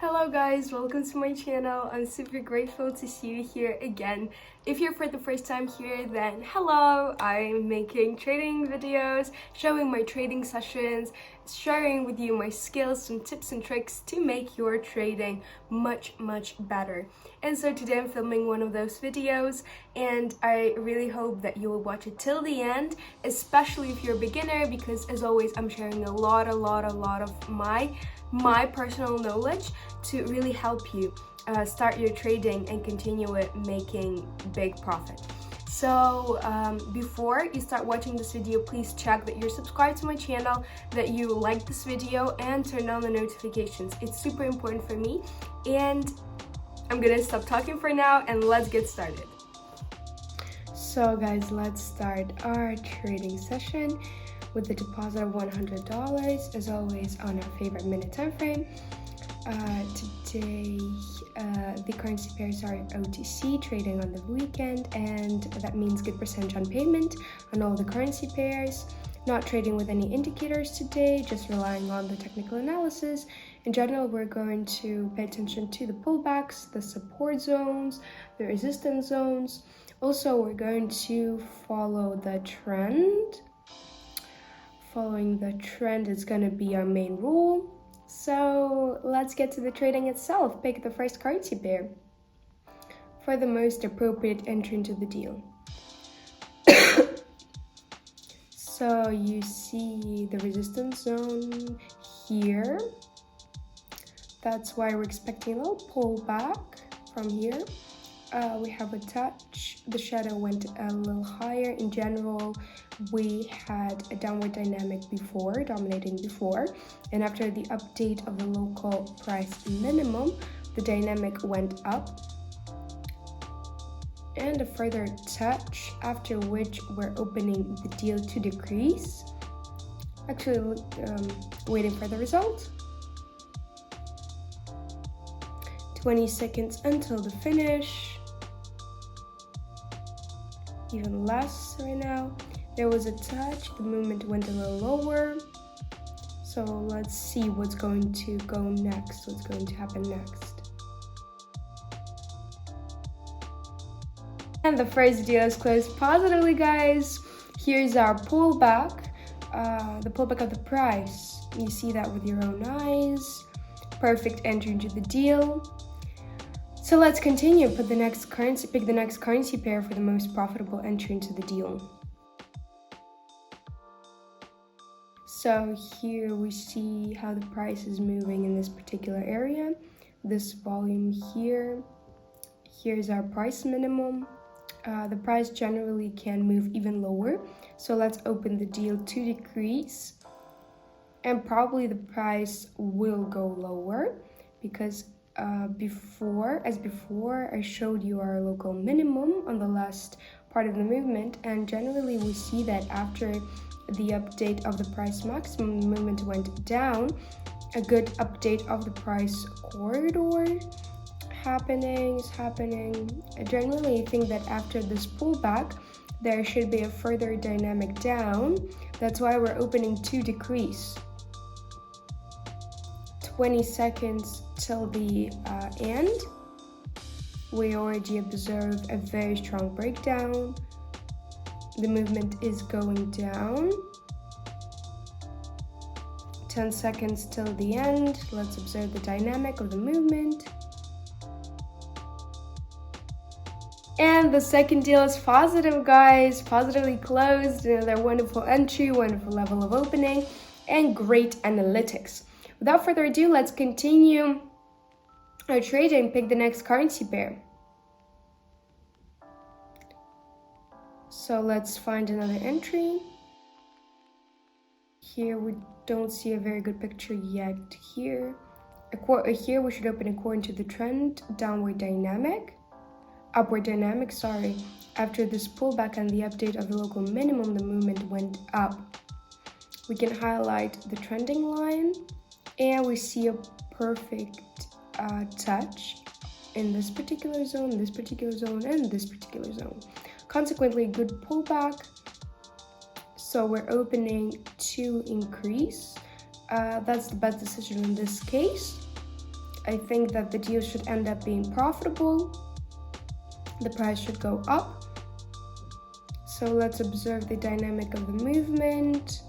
Hello guys, welcome to my channel. I'm super grateful to see you here again. If you're for the first time here, then hello. I'm making trading videos, showing my trading sessions, sharing with you my skills, some tips and tricks to make your trading much better. And so today I'm filming one of those videos, and I really hope that you will watch it till the end, especially if you're a beginner, because as always I'm sharing a lot of my personal knowledge to really help you start your trading and continue it making big profit. So before you start watching this video, please check that you're subscribed to my channel, that you like this video, and turn on the notifications. It's super important for me. And I'm gonna stop talking for now and let's get started. So guys, let's start our trading session with the deposit of $100, as always on our favorite minute time frame. Today the currency pairs are OTC, trading on the weekend, and that means good percentage on payment on all the currency pairs. Not trading with any indicators today, just relying on the technical analysis. In general, we're going to pay attention to the pullbacks, the support zones, the resistance zones. Also, we're going to follow the trend. Following the trend is going to be our main rule. So let's get to the trading itself. Pick the first currency pair for the most appropriate entry into the deal. So you see the resistance zone here. That's why we're expecting a little pullback from here. We have a touch. The shadow went a little higher. In general, we had a downward dynamic before, dominating before, and after the update of the local price minimum, the dynamic went up, and a further touch, after which we're opening the deal to decrease. Actually, waiting for the result. 20 seconds until the finish. Even less right now. There was a touch, the movement went a little lower. So let's see what's going to go next, what's going to happen next. And the first deal is closed positively, guys. Here's our pullback, the pullback of the price. You see that with your own eyes. Perfect entry into the deal. So let's continue. Pick the next currency pair for the most profitable entry into the deal. So here we see how the price is moving in this particular area. This volume here. Here's our price minimum. The price generally can move even lower. So let's open the deal to decrease. And probably the price will go lower because before I showed you our local minimum on the last part of the movement, and generally we see that after the update of the price maximum, the movement went down. A good update of the price corridor is happening. I generally think that after this pullback there should be a further dynamic down. That's why we're opening to decrease. 20 seconds till the end. We already observe a very strong breakdown. The movement is going down. 10 seconds till the end. Let's observe the dynamic of the movement. And the second deal is positive, guys. Positively closed. Another wonderful entry, wonderful level of opening, and great analytics. Without further ado, let's continue our trading. Pick the next currency pair. So let's find another entry. Here we don't see a very good picture yet. Here we should open according to the trend, upward dynamic, sorry. After this pullback and the update of the local minimum, the movement went up. We can highlight the trending line, and we see a perfect touch in this particular zone, and this particular zone. Consequently, good pullback. So we're opening to increase. That's the best decision in this case. I think that the deal should end up being profitable. The price should go up. So let's observe the dynamic of the movement.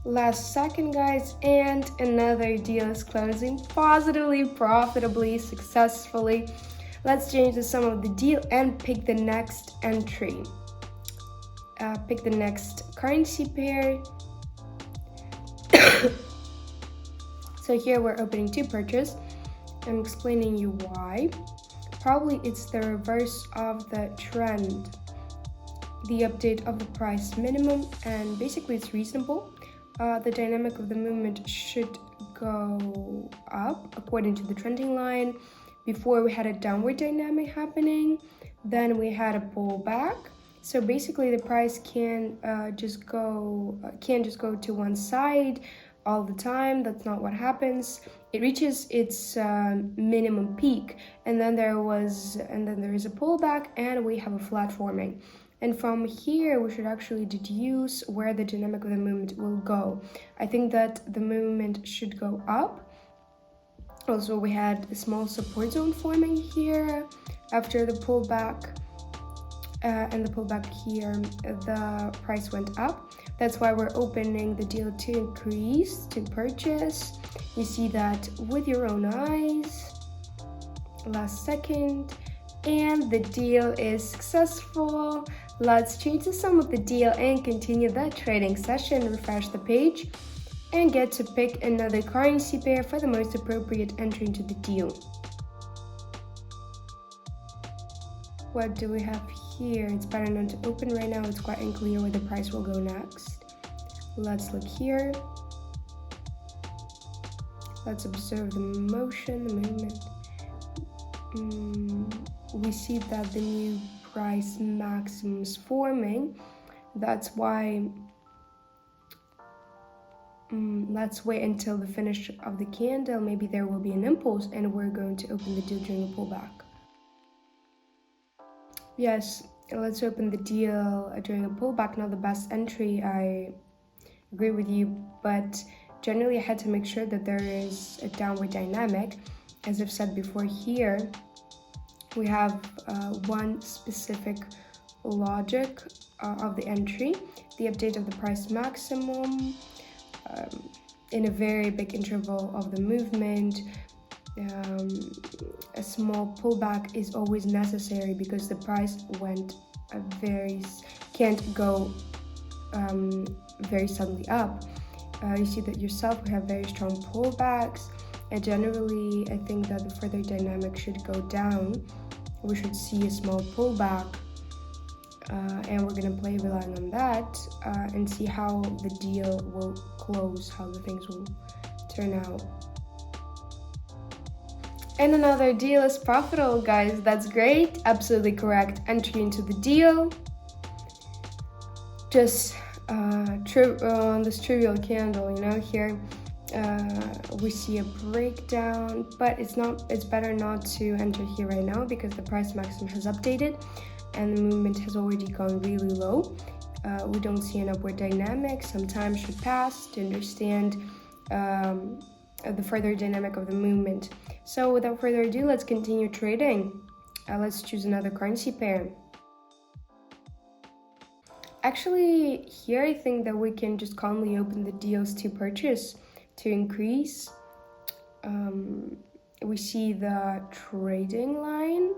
Last second, guys, and another deal is closing positively, profitably, successfully. Let's change the sum of the deal and pick the next entry. Pick the next currency pair. So here we're opening to purchase. I'm explaining you why. Probably it's the reverse of the trend, the update of the price minimum, and basically it's reasonable. The dynamic of the movement should go up according to the trending line. Before we had a downward dynamic happening, then we had a pullback. So basically the price can't just go to one side all the time. That's not what happens. It reaches its minimum peak, and then there is a pullback, and we have a flat forming. And from here, we should actually deduce where the dynamic of the movement will go. I think that the movement should go up. Also, we had a small support zone forming here after the pullback. And the pullback here, the price went up. That's why we're opening the deal to increase, to purchase. You see that with your own eyes. Last second. And the deal is successful. Let's change the sum of the deal and continue the trading session. Refresh the page and get to pick another currency pair for the most appropriate entry into the deal. What do we have here? It's better not to open right now. It's quite unclear where the price will go next. Let's look here. Let's observe the motion, the movement. We see that the new price maximum is forming. That's why let's wait until the finish of the candle. Maybe there will be an impulse and we're going to open the deal during the pullback. Yes, let's open the deal during a pullback. Not the best entry, I agree with you, but generally I had to make sure that there is a downward dynamic. As I've said before, here we have one specific logic of the entry, the update of the price maximum in a very big interval of the movement. A small pullback is always necessary because the price can't go very suddenly up. You see that yourself, we have very strong pullbacks. And generally, I think that the further dynamic should go down. We should see a small pullback, and we're gonna play relying on that and see how the deal will close, how the things will turn out. And another deal is profitable, guys. That's great. Absolutely correct entry into the deal. Just on this trivial candle, here. We see a breakdown, but it's better not to enter here right now because the price maximum has updated and the movement has already gone really low. We don't see an upward dynamic. Some time should pass to understand the further dynamic of the movement. So without further ado, let's continue trading. Let's choose another currency pair. Actually, here I think that we can just calmly open the deals to purchase, to increase. We see the trading line.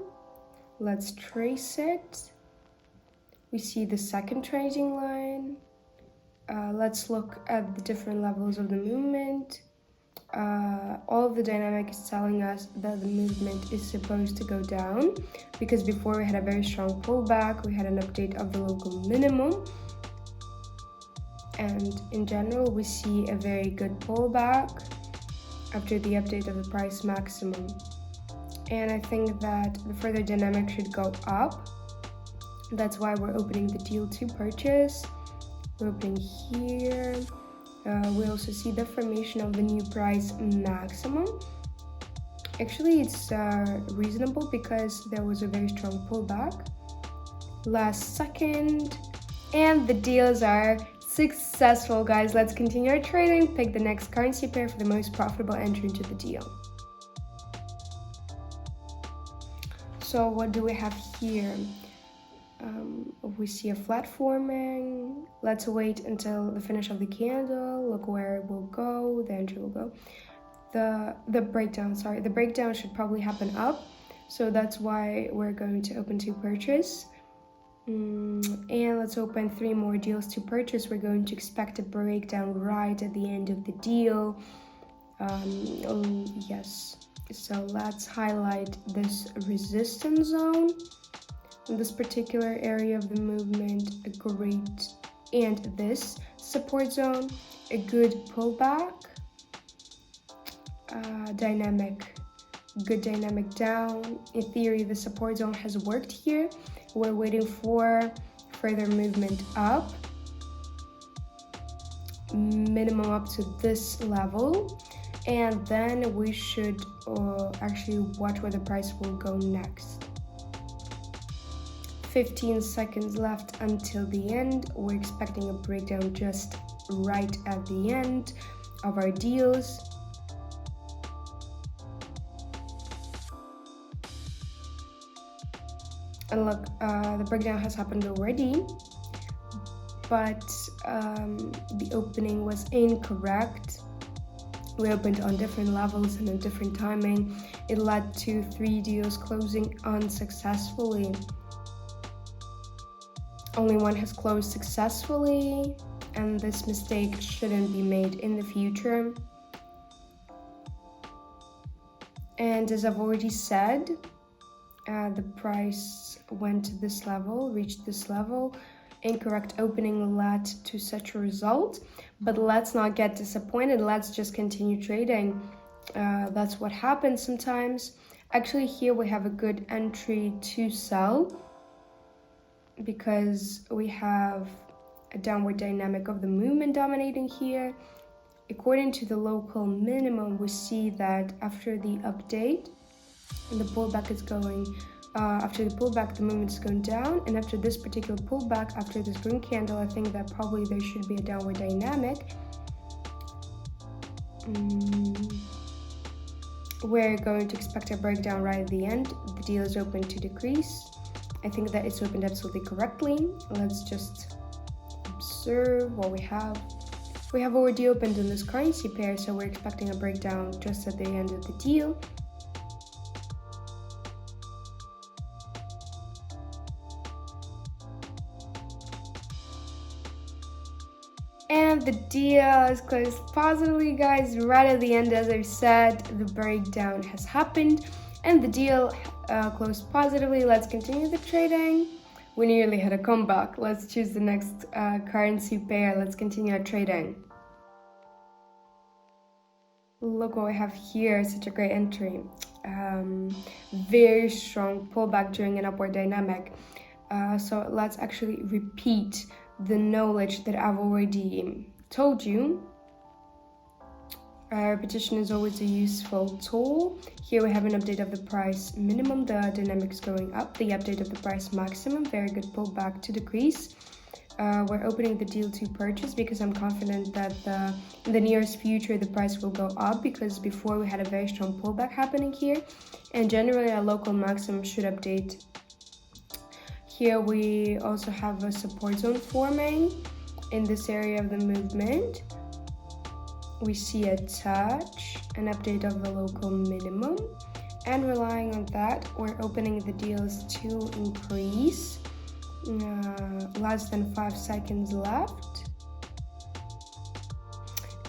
Let's trace it. We see the second trading line. Let's look at the different levels of the movement. All of the dynamic is telling us that the movement is supposed to go down because before we had a very strong pullback, we had an update of the local minimum. And in general, we see a very good pullback after the update of the price maximum. And I think that the further dynamic should go up. That's why we're opening the deal to purchase. We're opening here. We also see the formation of the new price maximum. Actually, it's reasonable because there was a very strong pullback. Last second, And the deals are successful, guys. Let's continue our trading. Pick the next currency pair for the most profitable entry into the deal. So what do we have here? We see a flat forming. Let's wait until the finish of the candle. Look where it will go, the entry will go. The breakdown should probably happen up. So that's why we're going to open to purchase. And let's open 3 more deals to purchase. We're going to expect a breakdown right at the end of the deal. Yes. So let's highlight this resistance zone in this particular area of the movement, a great, and this support zone, a good pullback, good dynamic down. In theory, the support zone has worked here. We're waiting for further movement up, minimum up to this level, and then we should actually watch where the price will go next. 15 seconds left until the end. We're expecting a breakdown just right at the end of our deals. And look, the breakdown has happened already, but the opening was incorrect. We opened on different levels and a different timing. It led to 3 deals closing unsuccessfully. Only one has closed successfully, and this mistake shouldn't be made in the future. And as I've already said, the price went to this level, reached this level. Incorrect opening led to such a result, but let's not get disappointed. Let's just continue trading. That's what happens sometimes. Actually, here we have a good entry to sell because we have a downward dynamic of the movement dominating here. According to the local minimum, we see that after the update, the pullback is going, after the pullback, the movement is going down, and after this particular pullback, after this green candle, I think that probably there should be a downward dynamic. We're going to expect a breakdown right at the end. The deal is open to decrease. I think that it's opened absolutely correctly. Let's just observe what we have. We have already opened in this currency pair, so we're expecting a breakdown just at the end of the deal. And the deal is closed positively, guys. Right at the end, as I said, the breakdown has happened and the deal closed positively. Let's continue the trading. We nearly had a comeback. Let's choose the next currency pair. Let's continue our trading. Look what we have here, such a great entry. Very strong pullback during an upward dynamic. So let's actually repeat the knowledge that I've already told you. Repetition is always a useful tool. Here we have an update of the price minimum, the dynamics going up, the update of the price maximum, very good pullback to decrease. We're opening the deal to purchase because I'm confident that in the nearest future the price will go up, because before we had a very strong pullback happening here, and generally a local maximum should update. Here we also have a support zone forming in this area of the movement. We see a touch, an update of the local minimum, and relying on that, we're opening the deals to increase. Less than 5 seconds left.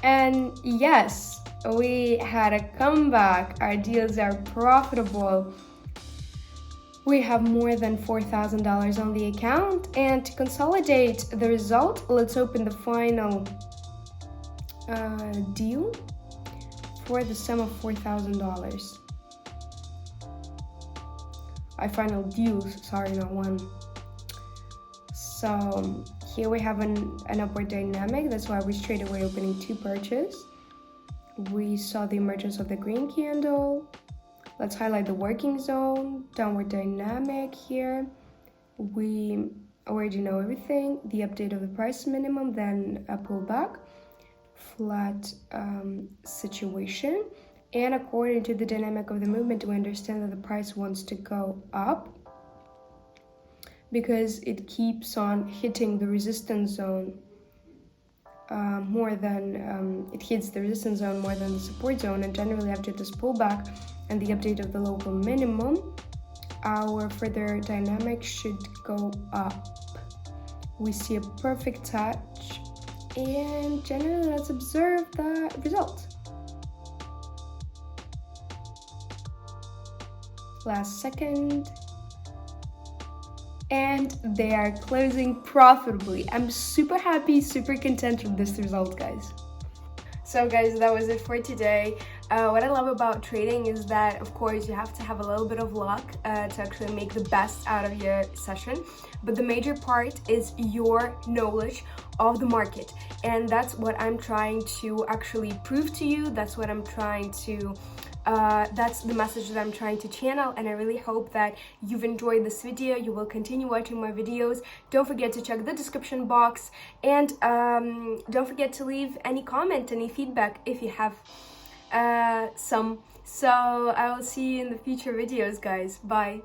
And yes, we had a comeback. Our deals are profitable. We have more than $4,000 on the account, and to consolidate the result, let's open the final deal for the sum of $4,000. Final deals, sorry, not one. So here we have an upward dynamic. That's why we straight away opening to purchase. We saw the emergence of the green candle. Let's highlight the working zone, downward dynamic here. We already know everything. The update of the price minimum, then a pullback, flat situation. And according to the dynamic of the movement, we understand that the price wants to go up because it keeps on hitting the resistance zone more than it hits the resistance zone more than the support zone. And generally after this pullback and the update of the local minimum, our further dynamic should go up. We see a perfect touch, and generally let's observe the result. Last second, and they are closing profitably. I'm super happy, super content with this result, guys. So guys, that was it for today. What I love about trading is that, of course, you have to have a little bit of luck to actually make the best out of your session. But the major part is your knowledge of the market. And that's what I'm trying to actually prove to you. That's what I'm trying to that's the message that I'm trying to channel, and I really hope that you've enjoyed this video. You will continue watching my videos. Don't forget to check the description box, and don't forget to leave any comment, any feedback if you have some. So I will see you in the future videos, guys. Bye.